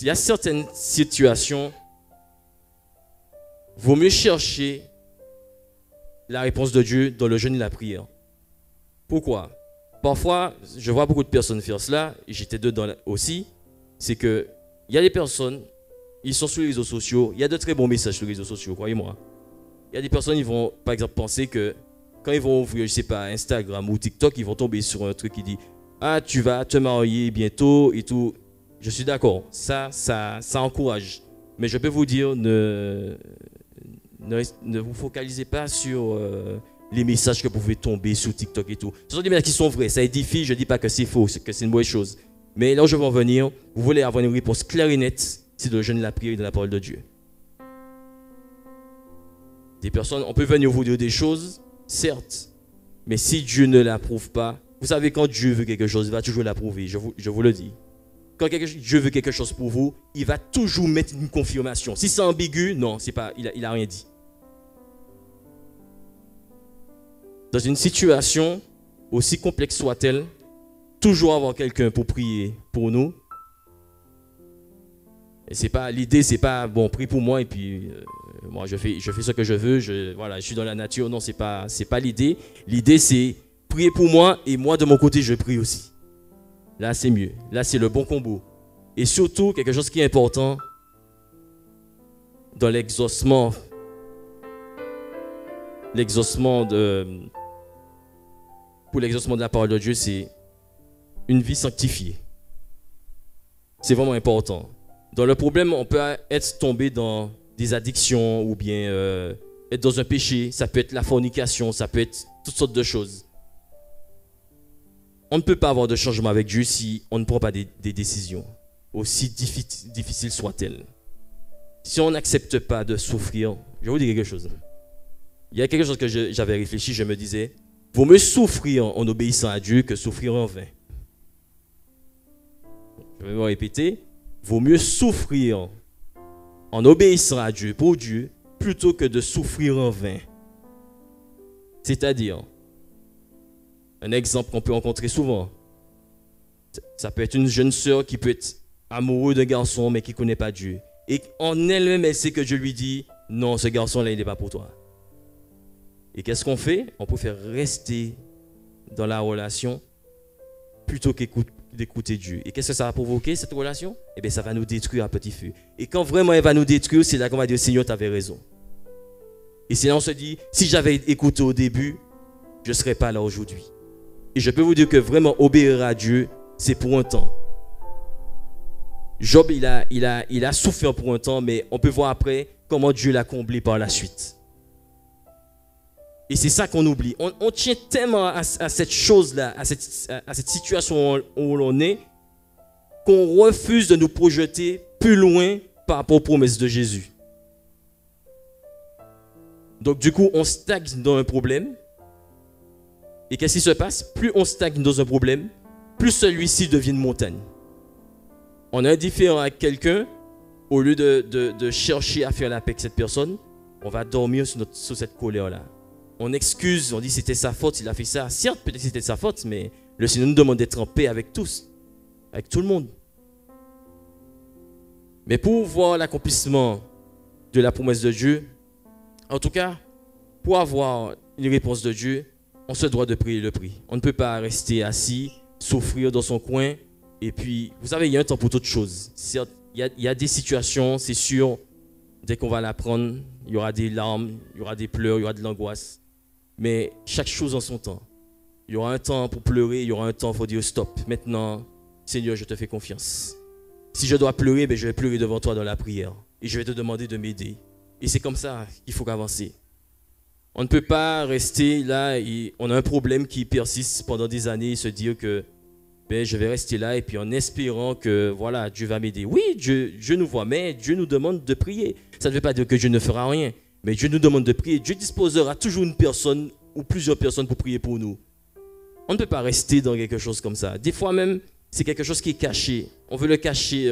y a certaines situations, il vaut mieux chercher la réponse de Dieu dans le jeûne et la prière. Pourquoi? Parfois, je vois beaucoup de personnes faire cela, et j'étais dedans aussi, c'est que il y a des personnes, ils sont sur les réseaux sociaux, il y a de très bons messages sur les réseaux sociaux, croyez-moi. Il y a des personnes, ils vont par exemple penser que quand ils vont ouvrir, je sais pas, Instagram ou TikTok, ils vont tomber sur un truc qui dit « Ah, tu vas te marier bientôt et tout ». Je suis d'accord, ça encourage. Mais je peux vous dire, ne vous focalisez pas sur les messages que vous pouvez tomber sur TikTok et tout. Ce sont des messages qui sont vrais, ça édifie, je ne dis pas que c'est faux, que c'est une mauvaise chose. Mais là où je veux en venir, vous voulez avoir une réponse claire et nette, c'est de le jeûne, la prière et de la parole de Dieu. Des personnes, on peut venir vous dire des choses, certes, mais si Dieu ne l'approuve pas, vous savez, quand Dieu veut quelque chose, il va toujours l'approuver, je vous le dis. Quand Dieu veut quelque chose pour vous, il va toujours mettre une confirmation. Si c'est ambigu, non, c'est pas, il a rien dit. Dans une situation, aussi complexe soit-elle, toujours avoir quelqu'un pour prier pour nous. Et c'est pas l'idée, c'est pas bon, prie pour moi et puis moi je fais ce que je veux, voilà, je suis dans la nature. Non, c'est pas l'idée. L'idée c'est prier pour moi et moi de mon côté je prie aussi. Là c'est mieux. Là c'est le bon combo. Et surtout quelque chose qui est important dans l'exaucement pour l'exaucement de la parole de Dieu, c'est une vie sanctifiée. C'est vraiment important. Dans le problème, on peut être tombé dans des addictions ou bien être dans un péché. Ça peut être la fornication, ça peut être toutes sortes de choses. On ne peut pas avoir de changement avec Dieu si on ne prend pas des décisions, aussi difficiles soient-elles. Si on n'accepte pas de souffrir, je vais vous dire quelque chose. Il y a quelque chose que j'avais réfléchi, je me disais, vaut mieux souffrir en obéissant à Dieu que souffrir en vain. Je vais me répéter, vaut mieux souffrir en obéissant à Dieu, pour Dieu, plutôt que de souffrir en vain. C'est-à-dire, un exemple qu'on peut rencontrer souvent, ça peut être une jeune sœur qui peut être amoureuse d'un garçon mais qui ne connaît pas Dieu. Et en elle-même, elle sait que Dieu lui dit, non, ce garçon-là, il n'est pas pour toi. Et qu'est-ce qu'on fait? On préfère rester dans la relation plutôt d'écouter Dieu. Et qu'est-ce que ça va provoquer, cette relation? Eh bien, ça va nous détruire à petit feu. Et quand vraiment elle va nous détruire, c'est là qu'on va dire, Seigneur, tu avais raison. Et c'est là on se dit, si j'avais écouté au début, je ne serais pas là aujourd'hui. Et je peux vous dire que vraiment obéir à Dieu, c'est pour un temps. Job, il a souffert pour un temps, mais on peut voir après comment Dieu l'a comblé par la suite. Et c'est ça qu'on oublie. On tient tellement à cette chose-là, à cette situation où l'on est, qu'on refuse de nous projeter plus loin par rapport aux promesses de Jésus. Donc du coup, on stagne dans un problème. Et qu'est-ce qui se passe? Plus on stagne dans un problème, plus celui-ci devient une montagne. On est indifférent à quelqu'un, au lieu de chercher à faire la paix avec cette personne, on va dormir sur cette colère-là. On excuse, on dit c'était sa faute, il a fait ça. Certes, peut-être que c'était sa faute, mais le Seigneur nous demande d'être en paix avec tous, avec tout le monde. Mais pour voir l'accomplissement de la promesse de Dieu, en tout cas, pour avoir une réponse de Dieu, on se doit de prier le prix. On ne peut pas rester assis, souffrir dans son coin. Et puis, vous savez, il y a un temps pour toutes choses. Certes, il y a des situations, c'est sûr, dès qu'on va l'apprendre, il y aura des larmes, il y aura des pleurs, il y aura de l'angoisse. Mais chaque chose en son temps. Il y aura un temps pour pleurer, il y aura un temps pour dire stop. Maintenant, Seigneur, je te fais confiance. Si je dois pleurer, je vais pleurer devant toi dans la prière. Et je vais te demander de m'aider. Et c'est comme ça qu'il faut avancer. On ne peut pas rester là et on a un problème qui persiste pendant des années et se dire que je vais rester là et puis en espérant que voilà, Dieu va m'aider. Oui, Dieu nous voit, mais Dieu nous demande de prier. Ça ne veut pas dire que Dieu ne fera rien. Mais Dieu nous demande de prier. Dieu disposera toujours une personne ou plusieurs personnes pour prier pour nous. On ne peut pas rester dans quelque chose comme ça. Des fois même, c'est quelque chose qui est caché. On veut le cacher.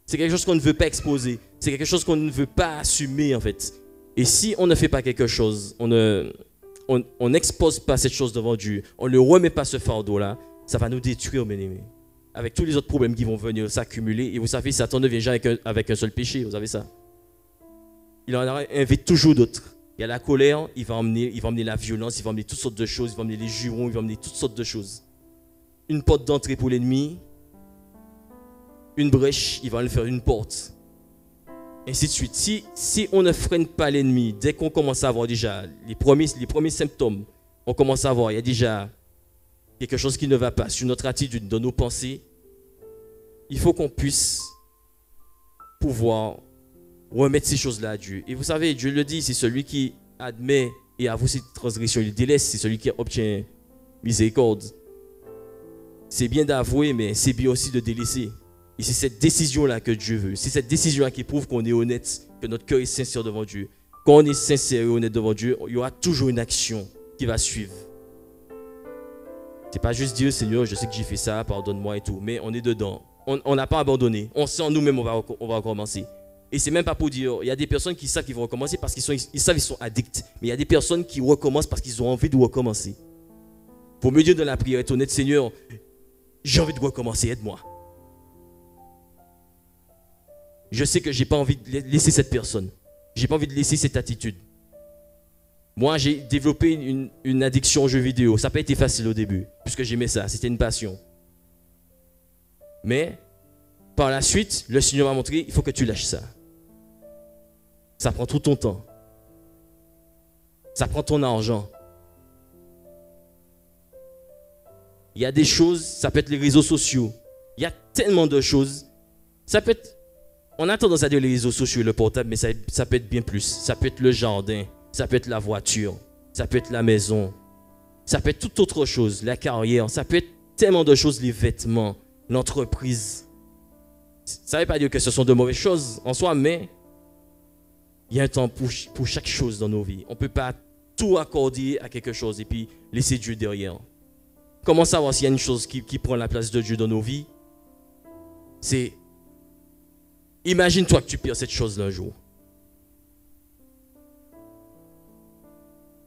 C'est quelque chose qu'on ne veut pas exposer. C'est quelque chose qu'on ne veut pas assumer en fait. Et si on ne fait pas quelque chose, on n'expose pas cette chose devant Dieu, on ne remet pas ce fardeau-là, ça va nous détruire, mes amis. Avec tous les autres problèmes qui vont venir s'accumuler. Et vous savez, Satan ne vient jamais avec un seul péché, vous savez ça. Il en invite toujours d'autres. Il y a la colère, il va emmener la violence, il va emmener toutes sortes de choses, il va emmener les jurons, il va emmener toutes sortes de choses. Une porte d'entrée pour l'ennemi, une brèche, il va le faire une porte. Ainsi de suite. Si on ne freine pas l'ennemi, dès qu'on commence à avoir déjà les premiers symptômes, on commence à voir, il y a déjà quelque chose qui ne va pas sur notre attitude, dans nos pensées, il faut qu'on puisse pouvoir remettre ces choses-là à Dieu. Et vous savez, Dieu le dit, c'est celui qui admet et avoue ses transgressions, il délaisse, c'est celui qui obtient miséricorde. C'est bien d'avouer, mais c'est bien aussi de délaisser. Et c'est cette décision-là que Dieu veut. C'est cette décision-là qui prouve qu'on est honnête, que notre cœur est sincère devant Dieu. Quand on est sincère et honnête devant Dieu, il y aura toujours une action qui va suivre. C'est pas juste dire, Seigneur, je sais que j'ai fait ça, pardonne-moi et tout. Mais on est dedans. On n'a pas abandonné. On sait en nous-mêmes, on va recommencer. Et c'est même pas pour dire, il y a des personnes qui savent qu'ils vont recommencer parce qu'ils savent qu'ils sont addicts. Mais il y a des personnes qui recommencent parce qu'ils ont envie de recommencer. Pour me dire dans la prière, être honnête, Seigneur, j'ai envie de recommencer, aide-moi. Je sais que je n'ai pas envie de laisser cette personne. Je n'ai pas envie de laisser cette attitude. Moi, j'ai développé une addiction aux jeux vidéo. Ça n'a pas été facile au début, puisque j'aimais ça, c'était une passion. Mais, par la suite, le Seigneur m'a montré, il faut que tu lâches ça. Ça prend tout ton temps. Ça prend ton argent. Il y a des choses, ça peut être les réseaux sociaux. Il y a tellement de choses. Ça peut être, on a tendance à dire les réseaux sociaux et le portable, mais ça peut être bien plus. Ça peut être le jardin, ça peut être la voiture, ça peut être la maison, ça peut être toute autre chose, la carrière, ça peut être tellement de choses, les vêtements, l'entreprise. Ça ne veut pas dire que ce sont de mauvaises choses en soi, mais il y a un temps pour chaque chose dans nos vies. On ne peut pas tout accorder à quelque chose et puis laisser Dieu derrière. Comment savoir s'il y a une chose qui prend la place de Dieu dans nos vies? C'est, imagine-toi que tu perds cette chose un jour.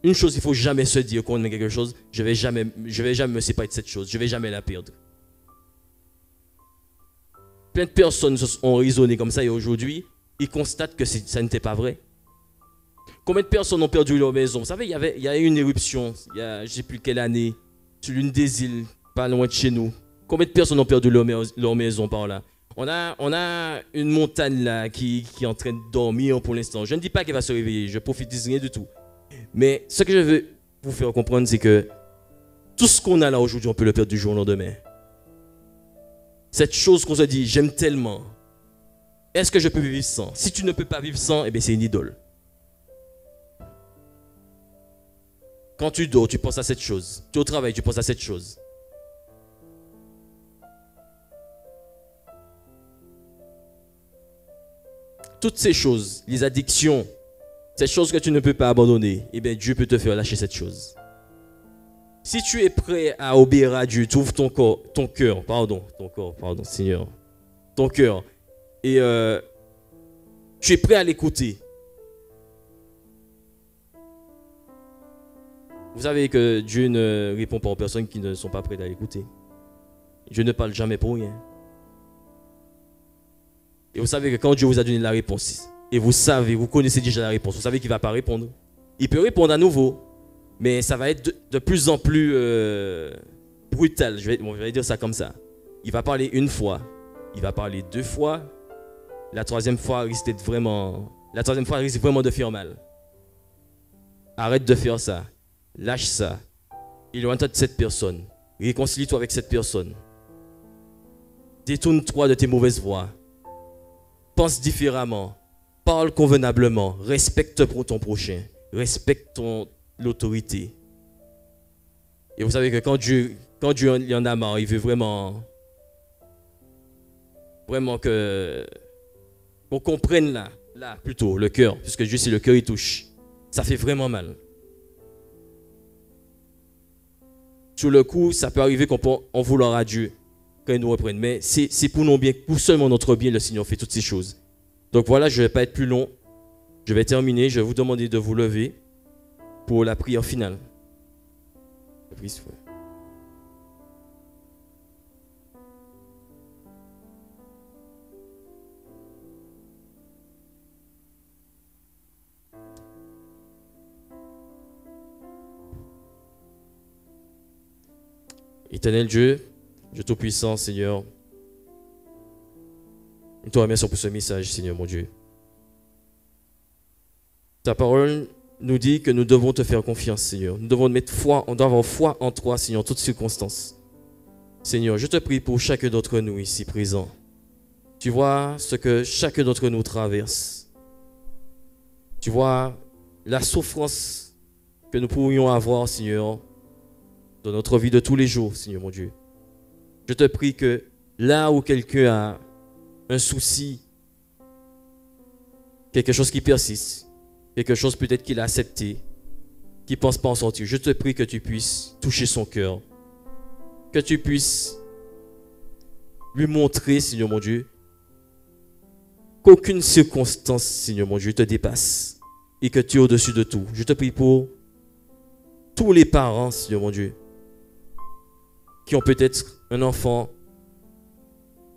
Une chose, il ne faut jamais se dire qu'on a quelque chose, je vais jamais me séparer de cette chose, je ne vais jamais la perdre. Plein de personnes ont raisonné comme ça et aujourd'hui, ils constatent que ça n'était pas vrai. Combien de personnes ont perdu leur maison? Vous savez, il y a eu une éruption, je ne sais plus quelle année, sur l'une des îles, pas loin de chez nous. Combien de personnes ont perdu leur maison par là? On a une montagne là qui est en train de dormir pour l'instant. Je ne dis pas qu'elle va se réveiller, je ne prophétise rien du tout. Mais ce que je veux vous faire comprendre, c'est que tout ce qu'on a là aujourd'hui, on peut le perdre du jour au lendemain. Cette chose qu'on se dit, j'aime tellement. Est-ce que je peux vivre sans? Si tu ne peux pas vivre sans, eh bien c'est une idole. Quand tu dors, tu penses à cette chose. Tu es au travail, tu penses à cette chose. Toutes ces choses, les addictions, ces choses que tu ne peux pas abandonner, eh bien Dieu peut te faire lâcher cette chose. Si tu es prêt à obéir à Dieu, tu ouvres ton cœur, Seigneur, ton cœur, et tu es prêt à l'écouter. Vous savez que Dieu ne répond pas aux personnes qui ne sont pas prêtes à l'écouter. Dieu ne parle jamais pour rien. Et vous savez que quand Dieu vous a donné la réponse, et vous connaissez déjà la réponse, vous savez qu'il ne va pas répondre. Il peut répondre à nouveau, mais ça va être de plus en plus brutal. Je vais dire ça comme ça. Il va parler une fois, il va parler deux fois, la troisième fois risque vraiment de faire mal. Arrête de faire ça. Lâche ça. Éloigne-toi de cette personne. Réconcilie-toi avec cette personne. Détourne-toi de tes mauvaises voies. Pense différemment. Parle convenablement. Respecte ton prochain. Respecte l'autorité. Et vous savez que quand Dieu il en a marre, il veut vraiment qu'on comprenne là plutôt, le cœur. Puisque Dieu, c'est le cœur, il touche. Ça fait vraiment mal. Sur le coup, ça peut arriver qu'on peut en vouloir à Dieu quand il nous reprenne. Mais c'est pour nos biens, pour seulement notre bien, le Seigneur fait toutes ces choses. Donc voilà, je ne vais pas être plus long. Je vais terminer. Je vais vous demander de vous lever pour la prière finale. Éternel Dieu, Dieu Tout-Puissant, Seigneur, nous te remercions pour ce message, Seigneur mon Dieu. Ta parole nous dit que nous devons te faire confiance, Seigneur. Nous devons avoir foi en toi, Seigneur, en toutes circonstances. Seigneur, je te prie pour chacun d'entre nous ici présents. Tu vois ce que chacun d'entre nous traverse. Tu vois la souffrance que nous pourrions avoir, Seigneur, dans notre vie de tous les jours, Seigneur mon Dieu. Je te prie que là où quelqu'un a un souci, quelque chose qui persiste, quelque chose peut-être qu'il a accepté, qui ne pense pas en sortir, je te prie que tu puisses toucher son cœur, que tu puisses lui montrer, Seigneur mon Dieu, qu'aucune circonstance, Seigneur mon Dieu, te dépasse et que tu es au-dessus de tout. Je te prie pour tous les parents, Seigneur mon Dieu, qui ont peut-être un enfant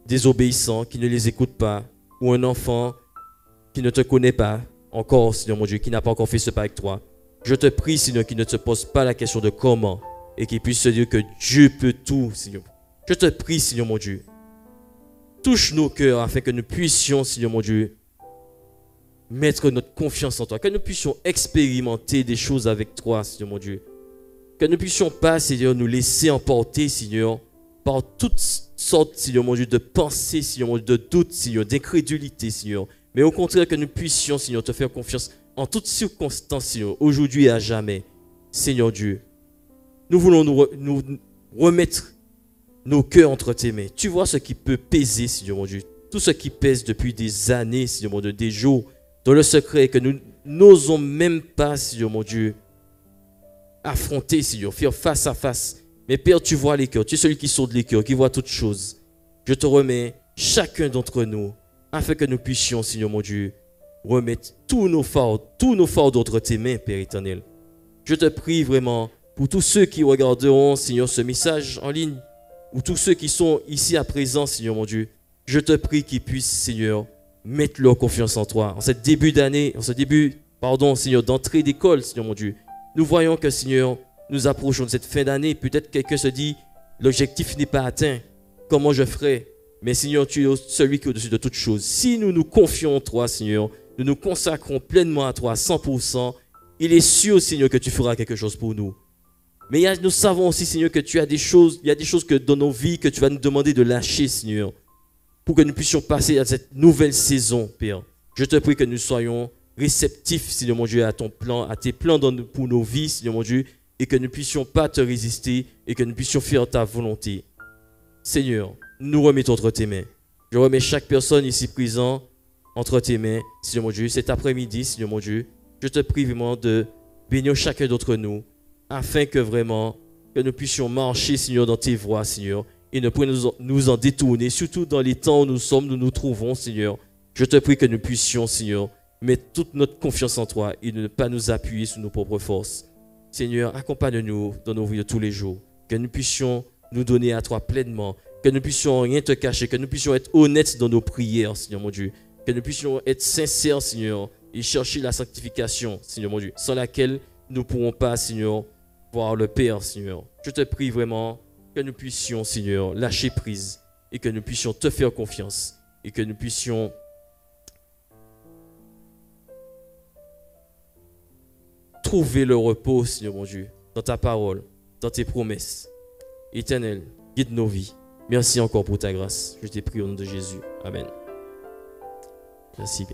désobéissant, qui ne les écoute pas, ou un enfant qui ne te connaît pas encore, Seigneur mon Dieu, qui n'a pas encore fait ce pas avec toi. Je te prie, Seigneur, qu'il ne te pose pas la question de comment et qu'il puisse se dire que Dieu peut tout, Seigneur. Je te prie, Seigneur mon Dieu, touche nos cœurs afin que nous puissions, Seigneur mon Dieu, mettre notre confiance en toi, que nous puissions expérimenter des choses avec toi, Seigneur mon Dieu. Que nous ne puissions pas, Seigneur, nous laisser emporter, Seigneur, par toutes sortes, Seigneur mon Dieu, de pensées, Seigneur mon Dieu, de doutes, Seigneur, d'incrédulité, Seigneur. Mais au contraire, que nous puissions, Seigneur, te faire confiance en toutes circonstances, Seigneur, aujourd'hui et à jamais. Seigneur Dieu, nous voulons nous remettre nos cœurs entre tes mains. Tu vois ce qui peut peser, Seigneur mon Dieu. Tout ce qui pèse depuis des années, Seigneur mon Dieu, des jours, dans le secret que nous n'osons même pas, Seigneur mon Dieu, affronter, Seigneur, faire face à face. Mais Père, tu vois les cœurs. Tu es celui qui sonde les cœurs, qui voit toutes choses. Je te remets chacun d'entre nous, afin que nous puissions, Seigneur mon Dieu, remettre tous nos fardeaux entre tes mains, Père éternel. Je te prie vraiment pour tous ceux qui regarderont, Seigneur, ce message en ligne, ou tous ceux qui sont ici à présent, Seigneur mon Dieu. Je te prie qu'ils puissent, Seigneur, mettre leur confiance en toi. En ce début d'année, Seigneur, d'entrée d'école, Seigneur mon Dieu. Nous voyons que, Seigneur, nous approchons de cette fin d'année. Peut-être quelqu'un se dit, l'objectif n'est pas atteint. Comment je ferai? Mais Seigneur, tu es celui qui est au-dessus de toutes choses. Si nous nous confions en toi, Seigneur, nous nous consacrons pleinement à toi, 100%, il est sûr, Seigneur, que tu feras quelque chose pour nous. Mais nous savons aussi, Seigneur, que il y a des choses que dans nos vies que tu vas nous demander de lâcher, Seigneur, pour que nous puissions passer à cette nouvelle saison, Père. Je te prie que nous soyons réceptifs, Seigneur mon Dieu, à ton plan, à tes plans pour nos vies, Seigneur mon Dieu, et que nous ne puissions pas te résister et que nous puissions faire ta volonté. Seigneur, nous remettons entre tes mains. Je remets chaque personne ici présente entre tes mains, Seigneur mon Dieu. Cet après-midi, Seigneur mon Dieu, je te prie vraiment de bénir chacun d'entre nous, afin que vraiment, que nous puissions marcher, Seigneur, dans tes voies, Seigneur, et ne pas nous en détourner, surtout dans les temps où nous nous trouvons, Seigneur. Je te prie que nous puissions, Seigneur, mettre toute notre confiance en toi et ne pas nous appuyer sur nos propres forces. Seigneur, accompagne-nous dans nos vies de tous les jours, que nous puissions nous donner à toi pleinement, que nous puissions rien te cacher, que nous puissions être honnêtes dans nos prières, Seigneur mon Dieu, que nous puissions être sincères, Seigneur, et chercher la sanctification, Seigneur mon Dieu, sans laquelle nous ne pourrons pas, Seigneur, voir le Père, Seigneur. Je te prie vraiment que nous puissions, Seigneur, lâcher prise et que nous puissions te faire confiance et que nous puissions trouver le repos, Seigneur mon Dieu, dans ta parole, dans tes promesses. Éternel, guide nos vies. Merci encore pour ta grâce. Je t'ai prie au nom de Jésus. Amen. Merci.